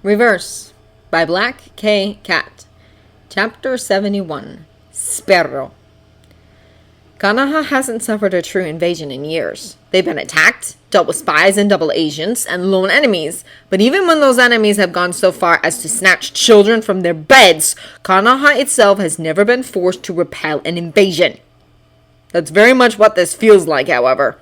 Reverse by Black K. Cat. Chapter 71. Sperro. Konoha hasn't suffered a true invasion in years. They've been attacked, dealt with spies and double agents, and lone enemies. But even when those enemies have gone so far as to snatch children from their beds, Konoha itself has never been forced to repel an invasion. That's very much what this feels like, however.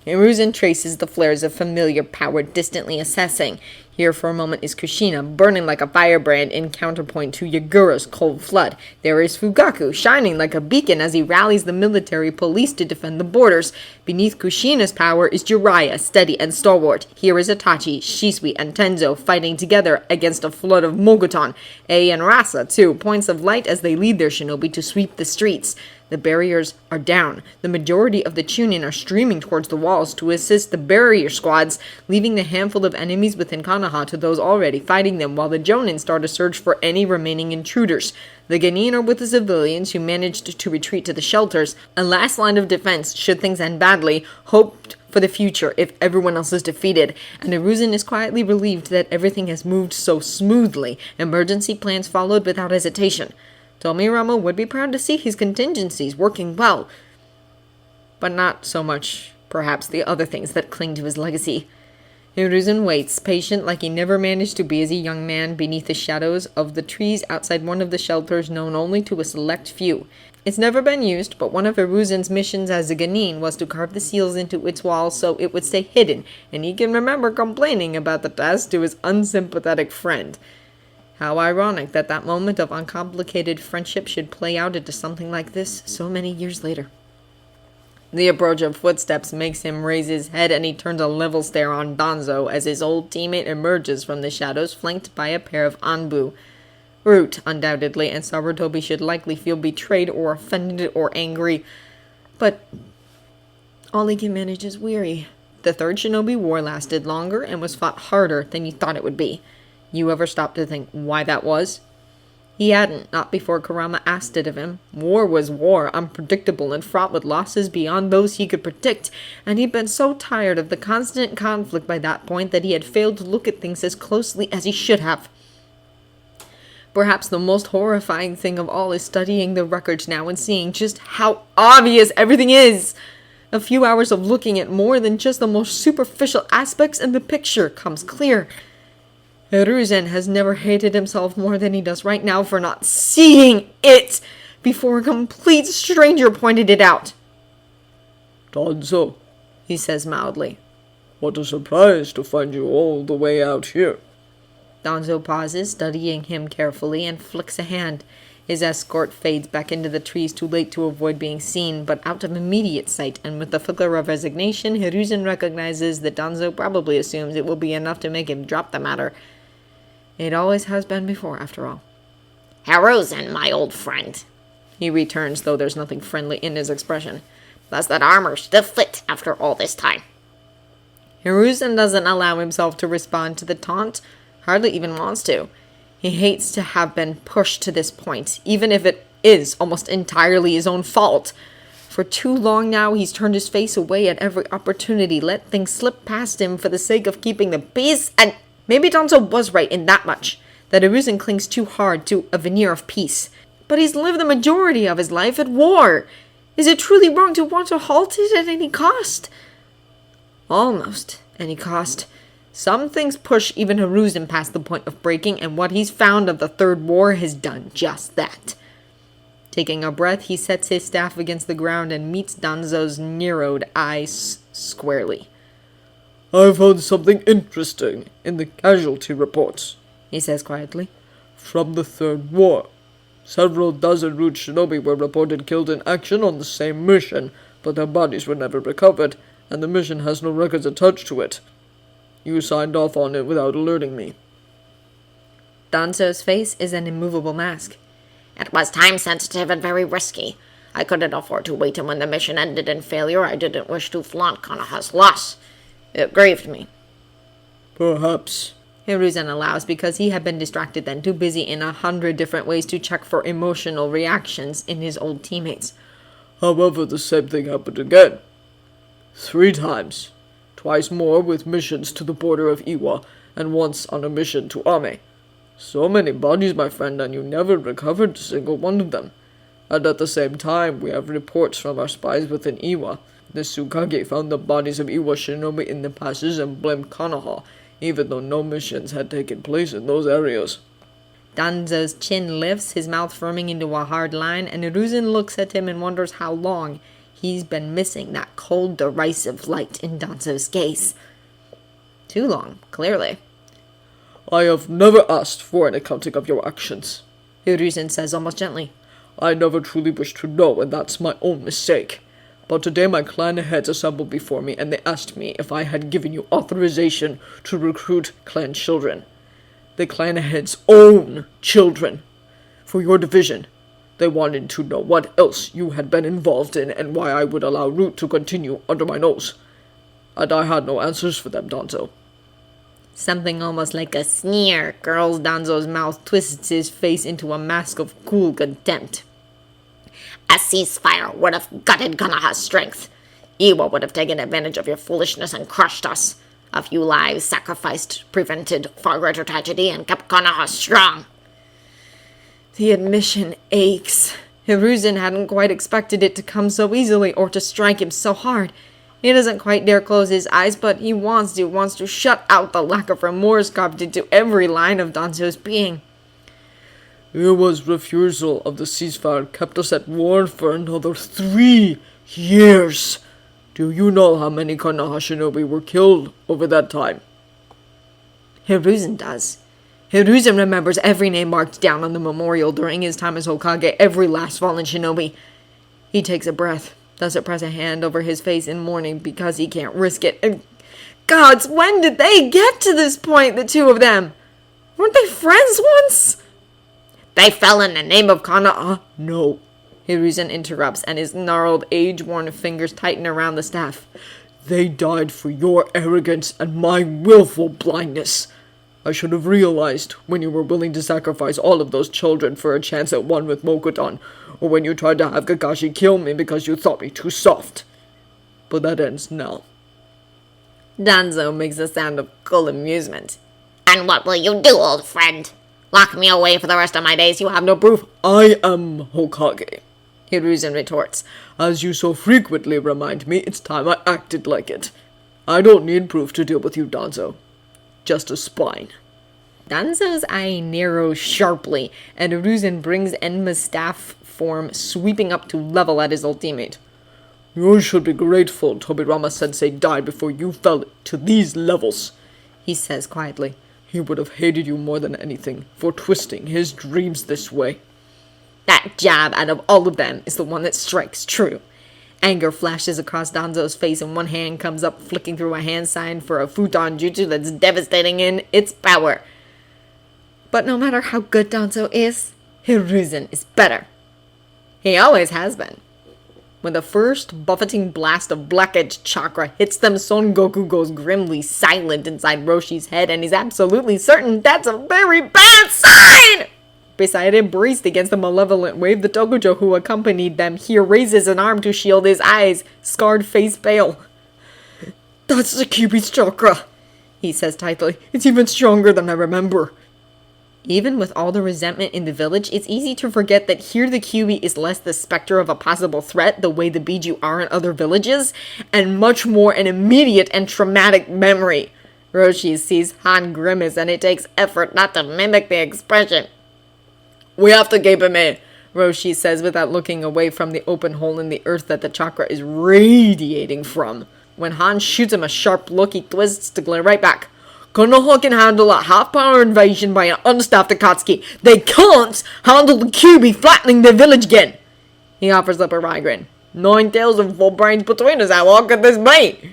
Hiruzen traces the flares of familiar power distantly assessing. Here for a moment is Kushina, burning like a firebrand in counterpoint to Yagura's cold flood. There is Fugaku, shining like a beacon as he rallies the military police to defend the borders. Beneath Kushina's power is Jiraiya, steady and stalwart. Here is Itachi, Shisui, and Tenzo fighting together against a flood of Moguton. Ei and Rasa, too, points of light as they lead their shinobi to sweep the streets. The barriers are down. The majority of the Chunin are streaming towards the walls to assist the barrier squads, leaving the handful of enemies within Konoha to those already fighting them, while the Jonin start a search for any remaining intruders. The Genin are with the civilians who managed to retreat to the shelters, a last line of defense should things end badly, hoped for the future if everyone else is defeated, and Hiruzen is quietly relieved that everything has moved so smoothly. Emergency plans followed without hesitation. Tomirama would be proud to see his contingencies working well, but not so much, perhaps, the other things that cling to his legacy. Hiruzen waits, patient like he never managed to be as a young man, beneath the shadows of the trees outside one of the shelters known only to a select few. It's never been used, but one of Hiruzen's missions as a Genin was to carve the seals into its walls so it would stay hidden, and he can remember complaining about the task to his unsympathetic friend. How ironic that that moment of uncomplicated friendship should play out into something like this so many years later. The approach of footsteps makes him raise his head, and he turns a level stare on Danzo as his old teammate emerges from the shadows, flanked by a pair of Anbu. Root, undoubtedly, and Sarutobi should likely feel betrayed or offended or angry, but all he can manage is weary. The third Shinobi War lasted longer and was fought harder than you thought it would be. You ever stop to think why that was? He hadn't, not before Kurama asked it of him. War was war, unpredictable and fraught with losses beyond those he could predict, and he'd been so tired of the constant conflict by that point that he had failed to look at things as closely as he should have. Perhaps the most horrifying thing of all is studying the records now and seeing just how obvious everything is. A few hours of looking at more than just the most superficial aspects and the picture comes clear. Hiruzen has never hated himself more than he does right now for not seeing it before a complete stranger pointed it out. Danzo, he says mildly. What a surprise to find you all the way out here. Danzo pauses, studying him carefully, and flicks a hand. His escort fades back into the trees, too late to avoid being seen, but out of immediate sight, and with the flicker of resignation, Hiruzen recognizes that Danzo probably assumes it will be enough to make him drop the matter. It always has been before, after all. Hiruzen, my old friend, he returns, though there's nothing friendly in his expression. Does that armor still fit after all this time? Hiruzen doesn't allow himself to respond to the taunt, hardly even wants to. He hates to have been pushed to this point, even if it is almost entirely his own fault. For too long now, he's turned his face away at every opportunity, let things slip past him for the sake of keeping the peace, and maybe Danzo was right in that much, that Hiruzen clings too hard to a veneer of peace. But he's lived the majority of his life at war. Is it truly wrong to want to halt it at any cost? Almost any cost. Some things push even Hiruzen past the point of breaking, and what he's found of the Third War has done just that. Taking a breath, he sets his staff against the ground and meets Danzo's narrowed eyes squarely. I found something interesting in the casualty reports, he says quietly. From the Third War. Several dozen root shinobi were reported killed in action on the same mission, but their bodies were never recovered, and the mission has no records attached to it. You signed off on it without alerting me. Danzo's face is an immovable mask. It was time-sensitive and very risky. I couldn't afford to wait, and when the mission ended in failure, I didn't wish to flaunt Konoha's loss. It grieved me. Perhaps, Hiruzen allows, because he had been distracted then, too busy in 100 different ways to check for emotional reactions in his old teammates. However, the same thing happened again. 3 times. Twice more with missions to the border of Iwa, and once on a mission to Ame. So many bodies, my friend, and you never recovered a single one of them. And at the same time, we have reports from our spies within Iwa. The Tsukage found the bodies of Iwa shinobi in the passes and blamed Konoha, even though no missions had taken place in those areas. Danzo's chin lifts, his mouth firming into a hard line, and Hiruzen looks at him and wonders how long he's been missing that cold, derisive light in Danzo's gaze. Too long, clearly. I have never asked for an accounting of your actions, Hiruzen says almost gently. I never truly wished to know, and that's my own mistake. But today my clan heads assembled before me, and they asked me if I had given you authorization to recruit clan children. The clan heads' own children. For your division. They wanted to know what else you had been involved in, and why I would allow Root to continue under my nose. And I had no answers for them, Danzo. Something almost like a sneer curls Danzo's mouth, twists his face into a mask of cool contempt. A ceasefire would have gutted Konoha's strength. Iwa would have taken advantage of your foolishness and crushed us. A few lives sacrificed prevented far greater tragedy and kept Konoha strong. The admission aches. Hiruzen hadn't quite expected it to come so easily or to strike him so hard. He doesn't quite dare close his eyes, but he wants to shut out the lack of remorse carved into every line of Danzo's being. Iwa's refusal of the ceasefire kept us at war for another 3 years. Do you know how many Konoha shinobi were killed over that time? Hiruzen does. Hiruzen remembers every name marked down on the memorial during his time as Hokage, every last fallen shinobi. He takes a breath, doesn't press a hand over his face in mourning because he can't risk it. And gods, when did they get to this point, the two of them? Weren't they friends once? They fell in the name of Konoha. No. Hiruzen interrupts, and his gnarled, age-worn fingers tighten around the staff. They died for your arrogance and my willful blindness. I should have realized when you were willing to sacrifice all of those children for a chance at one with Mokuton, or when you tried to have Kakashi kill me because you thought me too soft. But that ends now. Danzo makes a sound of cool amusement. And what will you do, old friend? Lock me away for the rest of my days? You have no Proof I am Hokage, Hiruzen retorts. As you so frequently remind me, it's time I acted like it. I don't need proof to deal with you, Danzo. Just a spine. Danzo's eye narrows sharply, and Hiruzen brings Enma's staff form sweeping up to level at his ultimate. You should be grateful Tobirama-sensei died before you fell to these levels, he says quietly. He would have hated you more than anything for twisting his dreams this way. That jab out of all of them is the one that strikes true. Anger flashes across Danzo's face, and one hand comes up, flicking through a hand sign for a futon jutsu that's devastating in its power. But no matter how good Danzo is, Hiruzen is better. He always has been. When the first buffeting blast of Black Edge chakra hits them, Son Goku goes grimly silent inside Roshi's head, and he's absolutely certain that's a very bad sign! Beside him, braced against the malevolent wave, the Tokujo who accompanied them here raises an arm to shield his eyes, scarred face pale. That's the Kyuubi's chakra, he says tightly. It's even stronger than I remember. Even with all the resentment in the village, it's easy to forget that here the Kyuubi is less the specter of a possible threat, the way the Biju are in other villages, and much more an immediate and traumatic memory. Roshi sees Han grimace, and it takes effort not to mimic the expression. We have to keep him in, Roshi says without looking away from the open hole in the earth that the chakra is radiating from. When Han shoots him a sharp look, he twists to glare right back. Konoha can handle a half-power invasion by an unstaffed Akatsuki. They can't handle the Kyuubi flattening their village again. He offers up a wry grin. 9 tails and 4 brains between us, how could this be?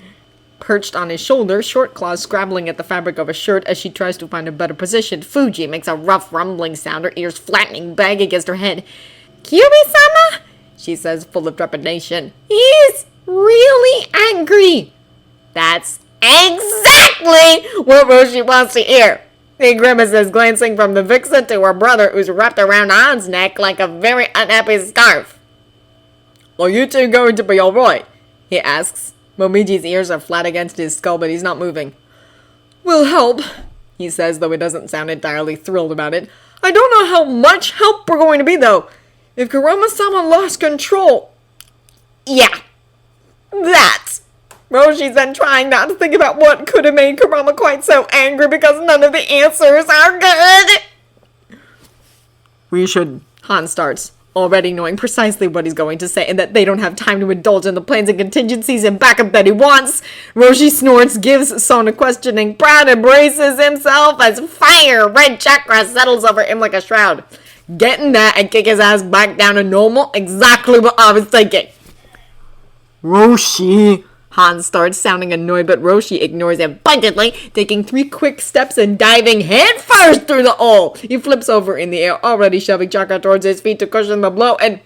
Perched on his shoulder, Short Claws scrabbling at the fabric of a shirt as she tries to find a better position, Fuji makes a rough rumbling sound, her ears flattening, bang against her head. Kyuubi-sama, she says, full of trepidation. He's really angry. That's exactly what Roshi wants to hear. He grimaces, glancing from the vixen to her brother, who's wrapped around An's neck like a very unhappy scarf. Are you two going to be alright? He asks. Momiji's ears are flat against his skull, but he's not moving. We'll help, he says, though he doesn't sound entirely thrilled about it. I don't know how much help we're going to be, though. If Kurama-sama lost control... Yeah, that. Roshi's been trying not to think about what could have made Kurama quite so angry because none of the answers are good. We should... Han starts, already knowing precisely what he's going to say and that they don't have time to indulge in the plans and contingencies and backup that he wants. Roshi snorts, gives Son a questioning brat, embraces himself as fire. Red chakra settles over him like a shroud. Getting that and kick his ass back down to normal, exactly what I was thinking. Roshi... Han starts sounding annoyed, but Roshi ignores him pointedly, taking 3 quick steps and diving headfirst through the hole. He flips over in the air, already shoving chakra towards his feet to cushion the blow, and...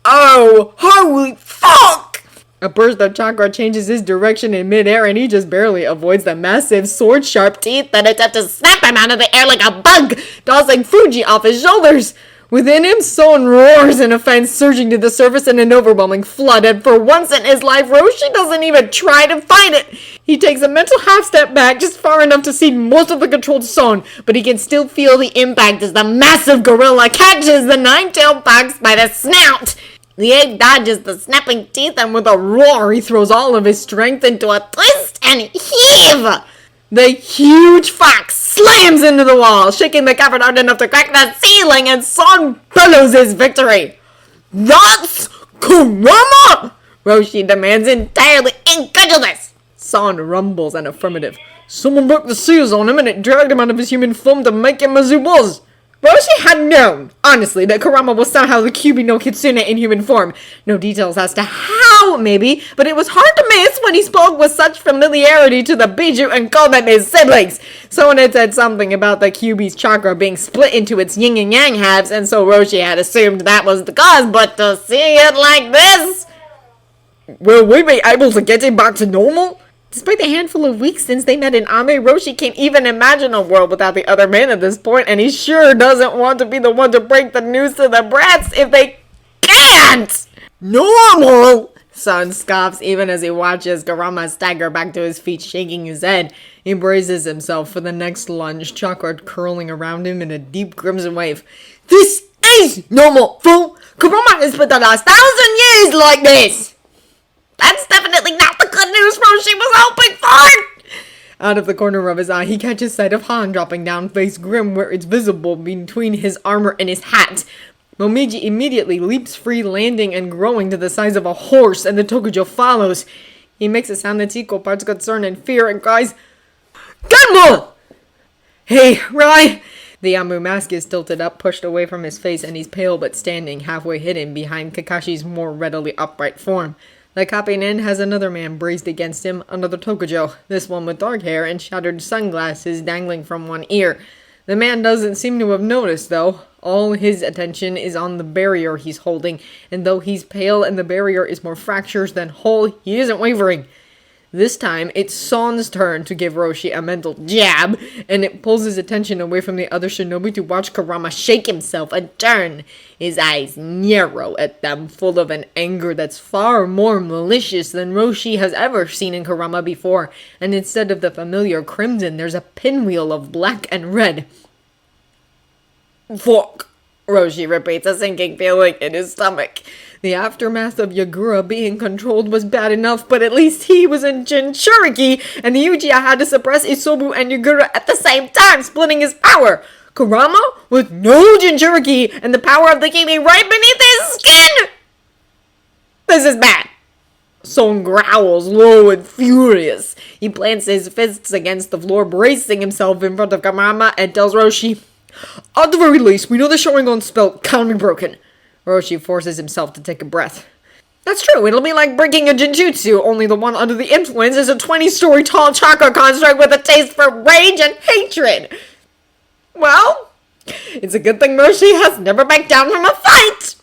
Oh, holy fuck! A burst of chakra changes his direction in midair, and he just barely avoids the massive sword-sharp teeth that attempt to snap him out of the air like a bug, tossing Fuji off his shoulders. Within him, Son roars in offense, surging to the surface in an overwhelming flood, and for once in his life, Roshi doesn't even try to fight it. He takes a mental half-step back, just far enough to cede most of the control to Son, but he can still feel the impact as the massive gorilla catches the nine-tailed fox by the snout. The ape dodges the snapping teeth, and with a roar, he throws all of his strength into a twist and heave. The huge fox slams into the wall, shaking the cavern hard enough to crack the ceiling, and Son bellows his victory. That's Kurama! Roshi demands, entirely incredulous. Son rumbles an affirmative. Someone broke the seals on him and it dragged him out of his human form to make him as he was. Roshi had known, honestly, that Kurama was somehow the Kyuubi no Kitsune in human form. No details as to how, maybe, but it was hard to miss when he spoke with such familiarity to the Biju and called them his siblings. Someone had said something about the Kyuubi's chakra being split into its yin and yang halves, and so Roshi had assumed that was the cause, but to see it like this... Will we be able to get him back to normal? Despite the handful of weeks since they met in Ame, Roshi can't even imagine a world without the other man at this point, and he sure doesn't want to be the one to break the news to the brats if they can't! Normal! Son scoffs even as he watches Kurama stagger back to his feet, shaking his head. He braces himself for the next lunge, chakra curling around him in a deep crimson wave. This is normal, fool! Kurama has spent the last 1,000 years like this! That's definitely not the good news Roshi was hoping for! Out of the corner of his eye, he catches sight of Han dropping down face grim where it's visible between his armor and his hat. Momiji immediately leaps free, landing and growing to the size of a horse, and the Tokujo follows. He makes a sound that's equal parts concern and fear and cries, Genmon! Hey, Rai! The Yamu mask is tilted up, pushed away from his face, and he's pale but standing, halfway hidden behind Kakashi's more readily upright form. The Kappinen has another man braced against him, another Tokujo, this one with dark hair and shattered sunglasses dangling from one ear. The man doesn't seem to have noticed, though. All his attention is on the barrier he's holding, and though he's pale and the barrier is more fractures than whole, he isn't wavering. This time, it's Son's turn to give Roshi a mental jab, and it pulls his attention away from the other shinobi to watch Kurama shake himself and turn. His eyes narrow at them, full of an anger that's far more malicious than Roshi has ever seen in Kurama before, and instead of the familiar crimson, there's a pinwheel of black and red. Fuck, Roshi repeats, a sinking feeling in his stomach. The aftermath of Yagura being controlled was bad enough, but at least he was in Jinchuriki, and the Uchiha had to suppress Isobu and Yagura at the same time, splitting his power. Kurama with no Jinchuriki, and the power of the Kimi right beneath his skin! This is bad. Son growls, low and furious. He plants his fists against the floor, bracing himself in front of Kurama, and tells Roshi, at the very least, we know the Sharingan spell can't be broken. Roshi forces himself to take a breath. That's true, it'll be like breaking a Jinjutsu, only the one under the influence is a 20-story tall chakra construct with a taste for rage and hatred. Well, it's a good thing Roshi has never backed down from a fight.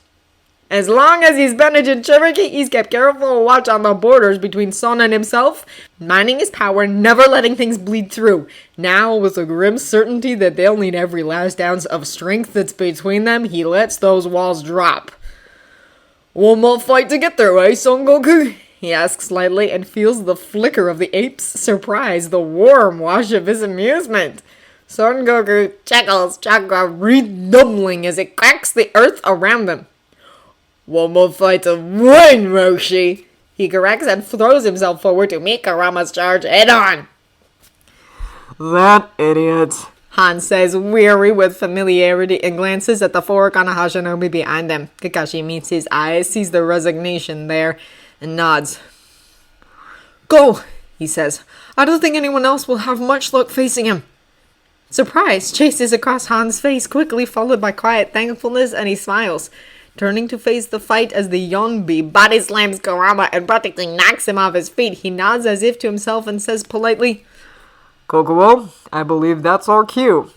As long as he's been a Jinchuriki, he's kept careful watch on the borders between Son and himself, minding his power, never letting things bleed through. Now, with a grim certainty that they'll need every last ounce of strength that's between them, he lets those walls drop. One more fight to get there, eh, Son Goku? He asks slightly and feels the flicker of the ape's surprise, the warm wash of his amusement. Son Goku chuckles, chakra redoubling as it cracks the earth around them. One more fight to win, Roshi! He corrects and throws himself forward to meet Kurama's charge head-on. That idiot. Han says, weary with familiarity, and glances at the four Konoha shinobi behind them. Kakashi meets his eyes, sees the resignation there, and nods. Go, he says. I don't think anyone else will have much luck facing him. Surprise chases across Han's face, quickly followed by quiet thankfulness, and he smiles, turning to face the fight as the Yonbi body slams Kurama and practically knocks him off his feet. He nods as if to himself and says politely, Kokuo, I believe that's our cue.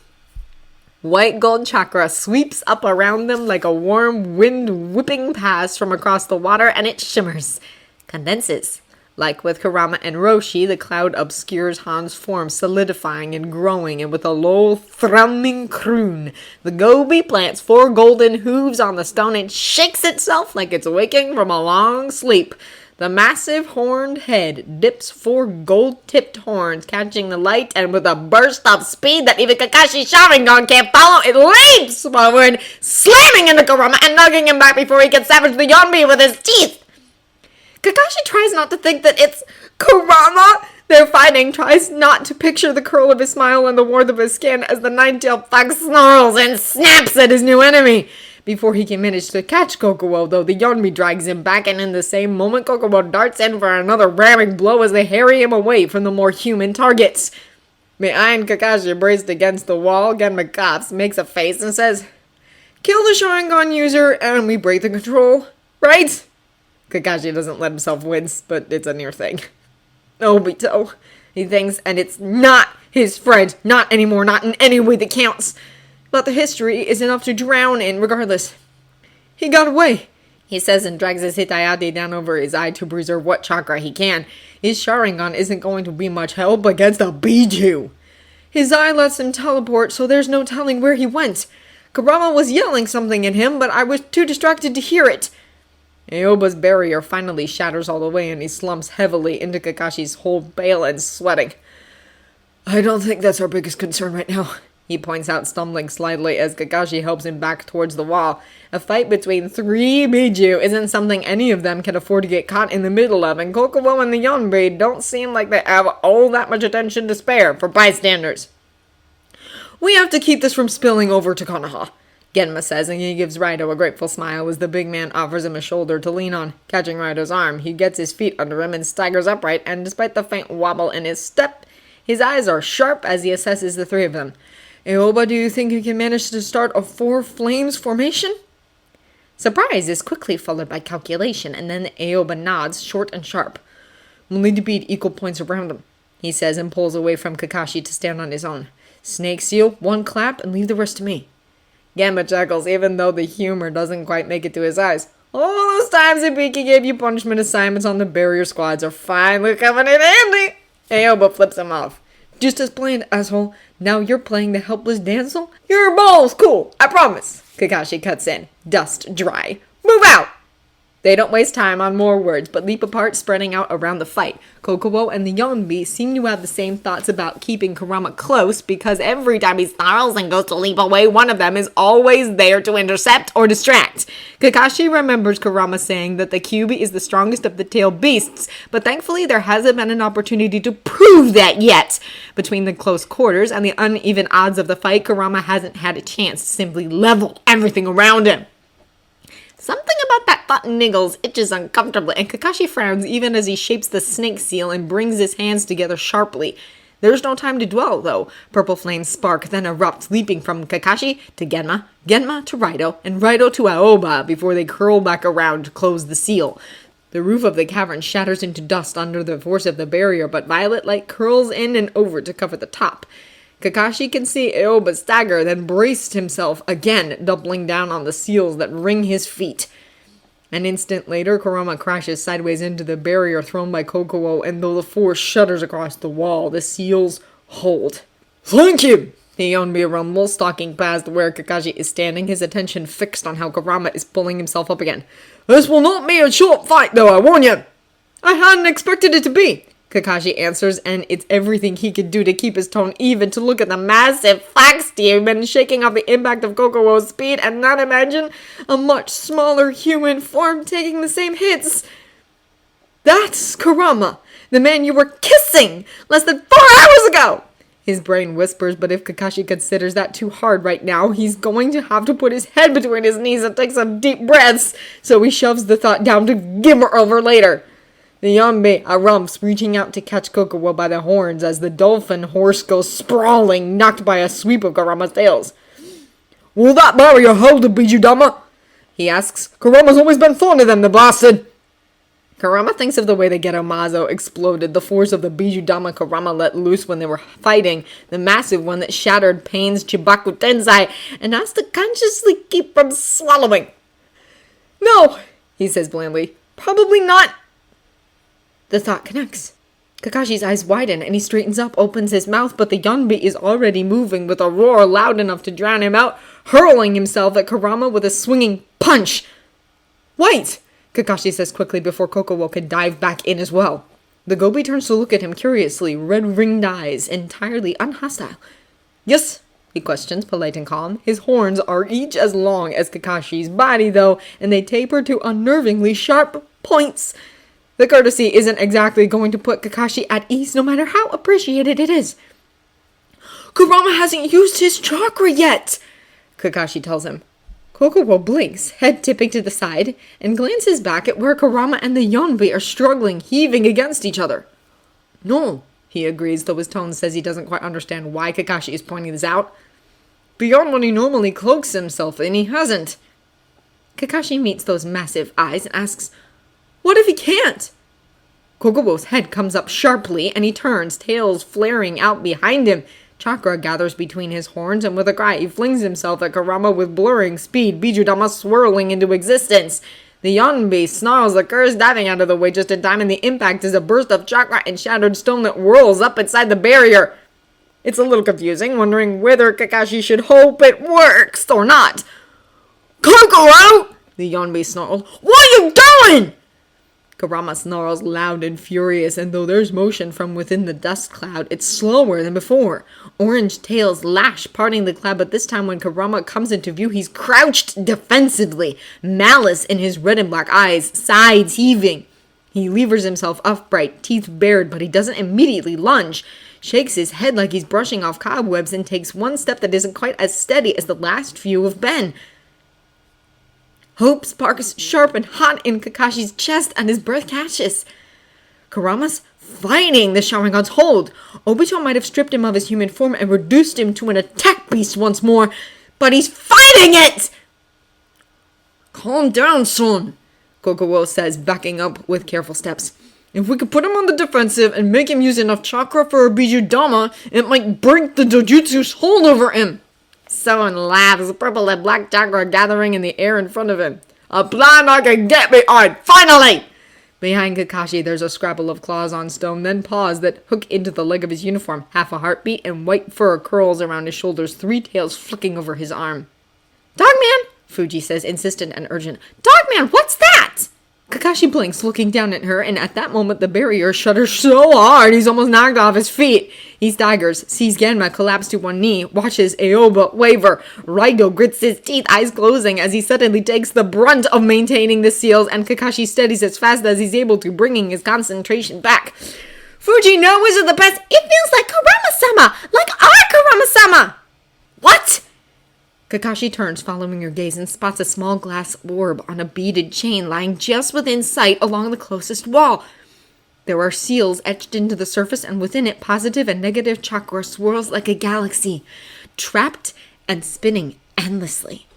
White gold chakra sweeps up around them like a warm wind whipping past from across the water, and it shimmers, condenses. Like with Kurama and Roshi, the cloud obscures Han's form, solidifying and growing, and with a low, thrumming croon, the Gobi plants four golden hooves on the stone and shakes itself like it's waking from a long sleep. The massive horned head dips four gold-tipped horns, catching the light, and with a burst of speed that even Kakashi's Sharingan can't follow, it leaps forward, slamming into Kurama and knocking him back before he can savage the Yonbi with his teeth. Kakashi tries not to think that it's Kurama they're fighting, tries not to picture the curl of his smile and the warmth of his skin as the nine-tailed fox snarls and snaps at his new enemy. Before he can manage to catch Kokuo, though, the Yonbi drags him back, and in the same moment, Kokuo darts in for another ramming blow as they harry him away from the more human targets. Behind Kakashi, braced against the wall, Genma coughs, makes a face, and says, Kill the Sharingan user, and we break the control, right? Kakashi doesn't let himself wince, but it's a near thing. Obito, he thinks, and it's not his friend. Not anymore, not in any way that counts. But the history is enough to drown in regardless. He got away, he says, and drags his Hitayate down over his eye to preserve what chakra he can. His Sharingan isn't going to be much help against a Biju. His eye lets him teleport, so there's no telling where he went. Kurama was yelling something at him, but I was too distracted to hear it. Aoba's barrier finally shatters all the way, and he slumps heavily into Kakashi's whole bale and sweating. I don't think that's our biggest concern right now, he points out, stumbling slightly as Kakashi helps him back towards the wall. A fight between three Biju isn't something any of them can afford to get caught in the middle of, and Kokuo and the Yonbi don't seem like they have all that much attention to spare for bystanders. We have to keep this from spilling over to Konoha, Genma says, and he gives Raido a grateful smile as the big man offers him a shoulder to lean on. Catching Raido's arm, he gets his feet under him and staggers upright, and despite the faint wobble in his step, his eyes are sharp as he assesses the three of them. Aoba, do you think you can manage to start a four flames formation? Surprise is quickly followed by calculation, and then Aoba nods, short and sharp. We'll need to beat equal points around him, he says, and pulls away from Kakashi to stand on his own. Snake seal, one clap, and leave the rest to me. Genma chuckles, even though the humor doesn't quite make it to his eyes. All those times Ibiki gave you punishment assignments on the barrier squads are finally coming in handy. Aoba flips him off. Just as planned, asshole. Now you're playing the helpless Danzo? Your ball's cool, I promise. Kakashi cuts in, dust dry. Move out! They don't waste time on more words, but leap apart, spreading out around the fight. Kokuo and the Yonbi seem to have the same thoughts about keeping Kurama close, because every time he snarls and goes to leap away, one of them is always there to intercept or distract. Kakashi remembers Kurama saying that the Kyuubi is the strongest of the tailed beasts, but thankfully there hasn't been an opportunity to prove that yet. Between the close quarters and the uneven odds of the fight, Kurama hasn't had a chance to simply level everything around him. Something about that thought niggles, itches uncomfortably, and Kakashi frowns even as he shapes the snake seal and brings his hands together sharply. There's no time to dwell, though. Purple flames spark, then erupt, leaping from Kakashi to Genma, Genma to Raido, and Raido to Aoba before they curl back around to close the seal. The roof of the cavern shatters into dust under the force of the barrier, but violet light curls in and over to cover the top. Kakashi can see Aoba stagger, then braced himself again, doubling down on the seals that ring his feet. An instant later, Kurama crashes sideways into the barrier thrown by Kokuo, and though the force shudders across the wall, the seals hold. Thank you! The Yonbi rumbles, stalking past where Kakashi is standing, his attention fixed on how Kurama is pulling himself up again. This will not be a short fight, though, I warn you! I hadn't expected it to be. Kakashi answers, and it's everything he could do to keep his tone even, to look at the massive flax demon shaking off the impact of Kokowo's speed and not imagine a much smaller human form taking the same hits. That's Kurama, the man you were kissing less than 4 hours ago! His brain whispers, but if Kakashi considers that too hard right now, he's going to have to put his head between his knees and take some deep breaths, so he shoves the thought down to gimmer over later. The Yanbei erupts, reaching out to catch Kokowo by the horns as the dolphin horse goes sprawling, knocked by a sweep of Kurama's tails. "Will that barrier hold the Bijudama?" he asks. "Kurama's always been fond of them, the bastard!" Kurama thinks of the way the Geromazo exploded, the force of the Bijudama Kurama let loose when they were fighting, the massive one that shattered Pain's Chibaku Tensai, and has to consciously keep from swallowing. "No," he says blandly. "Probably not." The thought connects. Kakashi's eyes widen and he straightens up, opens his mouth, but the Yanbei is already moving with a roar loud enough to drown him out, hurling himself at Kurama with a swinging punch. "Wait!" Kakashi says quickly before Kokowo can dive back in as well. The Gobi turns to look at him curiously, red-ringed eyes, entirely unhostile. "Yes?" he questions, polite and calm. His horns are each as long as Kakashi's body, though, and they taper to unnervingly sharp points. The courtesy isn't exactly going to put Kakashi at ease, no matter how appreciated it is. "Kurama hasn't used his chakra yet," Kakashi tells him. Kokowo blinks, head tipping to the side, and glances back at where Kurama and the Yanbei are struggling, heaving against each other. "No," he agrees, though his tone says he doesn't quite understand why Kakashi is pointing this out. "Beyond what he normally cloaks himself in, he hasn't." Kakashi meets those massive eyes and asks, "What if he can't?" Kokowo's head comes up sharply, and he turns, tails flaring out behind him. Chakra gathers between his horns, and with a cry, he flings himself at Kurama with blurring speed, Bijudama swirling into existence. The Yanbei snarls, the curse diving out of the way just in time, and the impact is a burst of chakra and shattered stone that whirls up inside the barrier. It's a little confusing, wondering whether Kakashi should hope it works or not. "Kokoro!" the Yanbei snarled. "What are you doing?" Kurama snarls loud and furious, and though there's motion from within the dust cloud, it's slower than before. Orange tails lash, parting the cloud, but this time when Kurama comes into view, he's crouched defensively, malice in his red and black eyes, sides heaving. He levers himself upright, teeth bared, but he doesn't immediately lunge, shakes his head like he's brushing off cobwebs, and takes one step that isn't quite as steady as the last few have been. Hope sparks sharp and hot in Kakashi's chest, and his breath catches. Kurama's fighting the Sharingan's hold. Obito might have stripped him of his human form and reduced him to an attack beast once more, but he's fighting it! "Calm down, son," Kokowo says, backing up with careful steps. "If we could put him on the defensive and make him use enough chakra for a Bijudama, it might break the dojutsu's hold over him." Someone laughs, purple and black chakra gathering in the air in front of him. "A plan I can get behind, finally!" Behind Kakashi, there's a scrabble of claws on stone, then paws that hook into the leg of his uniform, half a heartbeat, and white fur curls around his shoulders, 3 tails flicking over his arm. "Dogman!" Fuji says, insistent and urgent. "Dogman, what's that?" Kakashi blinks, looking down at her, and at that moment the barrier shudders so hard he's almost knocked off his feet. He staggers, sees Genma collapse to one knee, watches Aoba waver. Raido grits his teeth, eyes closing, as he suddenly takes the brunt of maintaining the seals, and Kakashi steadies as fast as he's able to, bringing his concentration back. "Fuji, no, is it the best? It feels like Kurama-sama! Like our Kurama-sama!" "What?" Kakashi turns, following her gaze, and spots a small glass orb on a beaded chain lying just within sight along the closest wall. There are seals etched into the surface, and within it, positive and negative chakra swirls like a galaxy, trapped and spinning endlessly.